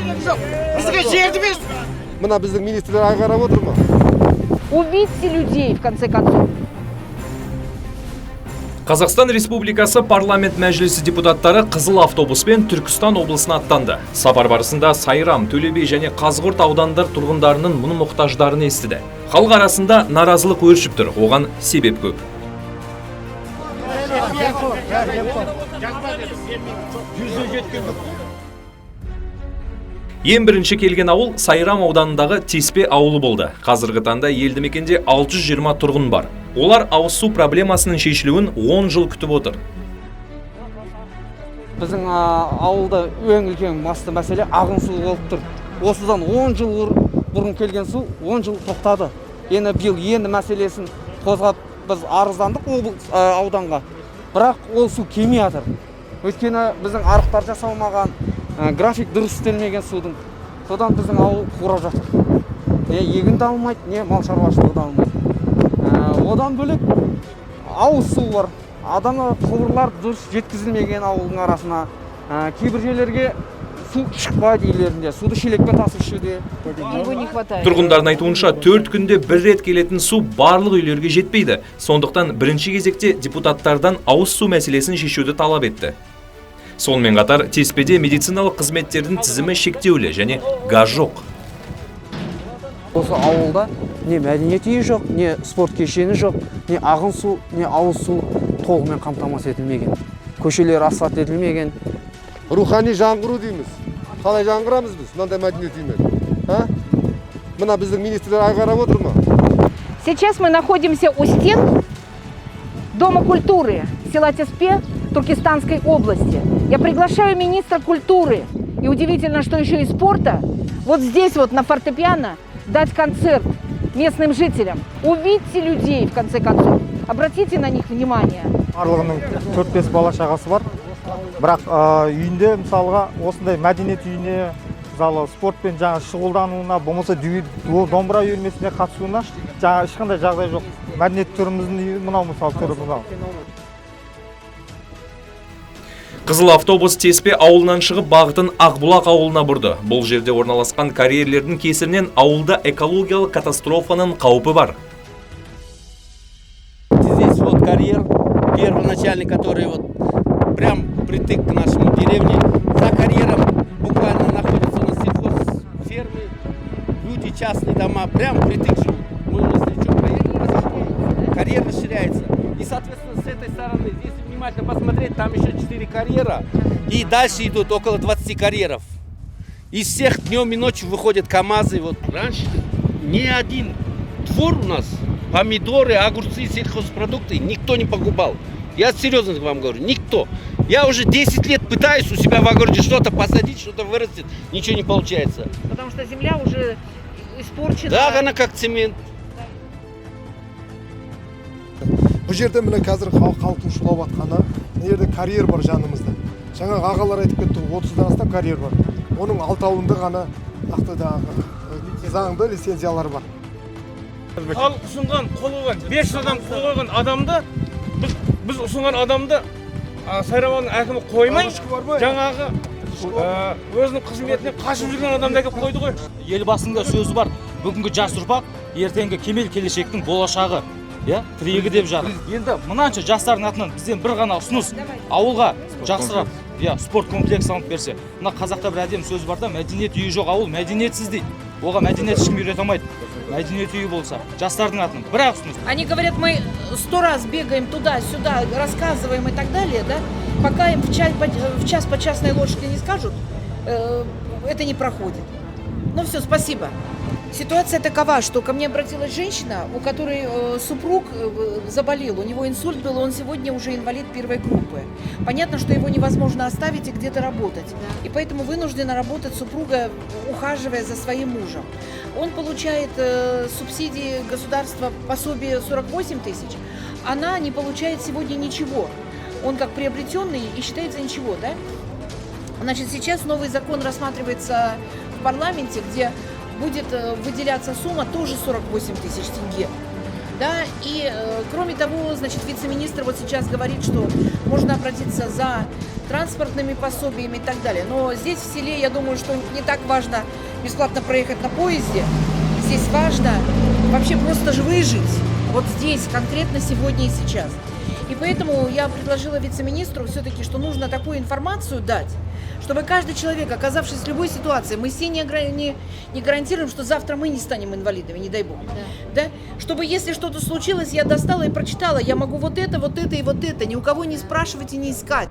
Бізге жерді берсін. Мына біздің министрлер ағарап отыр ма? Увидьте людей, в конце концов. Қазақстан Республикасы парламент мәжілісі депутаттары қызыл автобуспен Түркістан облысына аттанды. Сапар барысында Сайрам, Төле би және Қазығұрт аудандар тұрғындарының мұны мұқтаждарын естіді. Халық арасында наразылық өршіп тұр, оған себеп көп. Ең бірінші келген ауыл Сайрам ауданындағы Теспе ауылы болды. Қазіргі таңда елді мекенде 620 тұрғын бар. Олар ауыз су проблемасының шешілуін 10 жыл күтіп отыр. Біздің ауылда ең үлкен басты мәселе ағын су болып тұр. Осыдан 10 жыл бұрын келген су 10 жыл тоқтады. Енді биыл мәселесін қозғап біз арыздандық ауданға. Бірақ ол су келмей жатыр. Өйткені біздің арықтар жасалмаған, график дұрыс істелмеген судың. Содан біздің ауыл қурап жатыр. Не егін де алмайды, не мал шаруашылығы да алмайды. Одан бөлек ауыз су бар. Адана құбырлар дұрыс жеткізілмеген ауылдың арасына. Кейбір жерлерге су шықпайды үйлерінде. Суды шелекпен тасып ішуде. Его не хватает. Тұрғындардың айтуынша 4 күнде бір рет келетін су барлық үйлерге жетпейді. Сондықтан бірінші кезекте депутаттардан ауыз су мәселесін шешуді талап етті. Сонымен қатар Теспеде медициналық қызметтердің тізімі шектеулі және газ жоқ. Осы ауылда не мәдениет үйі жоқ, не спорт кешені жоқ, не ағын су, не ауыз су толығымен қамтамасыз етілмеген. Көшелер асфальт етілмеген. Рухани жаңғыру дейміз. Қалай жаңғырамыз біз? Мынандай мәдениет үймен. Мына біздің министрлер ағарап отыр ма? Сейчас мы находимся у стен Дома культуры села Теспе Туркестанской области. Я приглашаю министра культуры и удивительно, что еще и спорта, вот здесь вот на фортепиано дать концерт местным жителям. Увидьте людей, в конце концов. Обратите на них внимание. Барлығының 4-5 бала шағасы бар. Бірақ үйінде мысалға осындай мәдениет үйіне, мысалы спортпен шұғылдануына, болмаса домбыра үйірмесіне қатысуына ешқандай жағдай жоқ. Мәдениет түріміздің мынау мысалы түрі мынау. Қызыл автобус Теспе ауылынан шығып бағытын Ақбұлақ ауылына бұрды. Бұл жерде орналасқан карьерлердің кесірінен ауылда экологиялық катастрофаның қаупі бар. Здесь вот карьер первоначальный, который вот прям притык к нашему деревне. За карьером буквально находятся у нас сельхозфермы, люди, частные дома, прям притык живут. Мы навстречу проехали, карьер расширяется. И, соответственно, с этой стороны, если внимательно посмотреть, там еще 4 карьера. И дальше идут около 20 карьеров. Из всех днем и ночью выходят КАМАЗы. Вот раньше ни один двор у нас, помидоры, огурцы, сельхозпродукты, никто не погубал. Я серьезно вам говорю, никто. Я уже 10 лет пытаюсь у себя в огороде что-то посадить, что-то вырастет, ничего не получается. Потому что земля уже испорчена. Да, она как цемент. Бұл жерде міне қазір халықтың шулап атқаны, мына жерде карьер бар жанымызда. Жаңа ағалар айтып кетті, 30-дан астам карьер бар. Оның 6-ауында ғана заңды лицензиялар бар. Халық ұсынған қол қойған 5 адам қол қойған адамды біз ұсынған адамды Сайрамның әкімі қоймай, жаңағы өзінің қызметіне қашып жүрген адамды әкеп қойды ғой. Елбасында сөзі бар. Бүгінгі жас ұрпақ ертеңгі кемел келешектің болашағы. Тірегі деп жатыр. Енді мынанша жастардың атынан бізден бір ғана ұсыныс ауылға жақсырап спорт комплекс салып берсе. Мына қазақта бір әдемі сөз бар да, мәдениет үйі жоқ ауыл мәдениетсіз дейді. Оған мәдениет ешкім үйрете алмайды. Мәдениет үйі болса, жастардың атынан бір-ақ ұсыныс. Они говорят, мы 100 раз бегаем туда-сюда, рассказываем и так далее, да? Пока им в час по частной лошади не скажут, это не проходит. Ну все, спасибо. Ситуация такова, что ко мне обратилась женщина, у которой супруг заболел, у него инсульт был, он сегодня уже инвалид первой группы. Понятно, что его невозможно оставить и где-то работать. И поэтому вынуждена работать супруга, ухаживая за своим мужем. Он получает субсидии государства, пособие 48 тысяч. Она не получает сегодня ничего. Он как приобретенный и считается ничего, да? Значит, сейчас новый закон рассматривается в парламенте, где будет выделяться сумма тоже 48 тысяч тенге. Да, и кроме того, значит, вице-министр вот сейчас говорит, что можно обратиться за транспортными пособиями и так далее. Но здесь в селе, я думаю, что не так важно бесплатно проехать на поезде. Здесь важно вообще просто же выжить. Вот здесь, конкретно сегодня и сейчас. И поэтому я предложила вице-министру все-таки, что нужно такую информацию дать, чтобы каждый человек, оказавшись в любой ситуации, мы все не гарантируем, что завтра мы не станем инвалидами, не дай бог. Да? Чтобы если что-то случилось, я достала и прочитала, я могу вот это и вот это, ни у кого не спрашивать и не искать.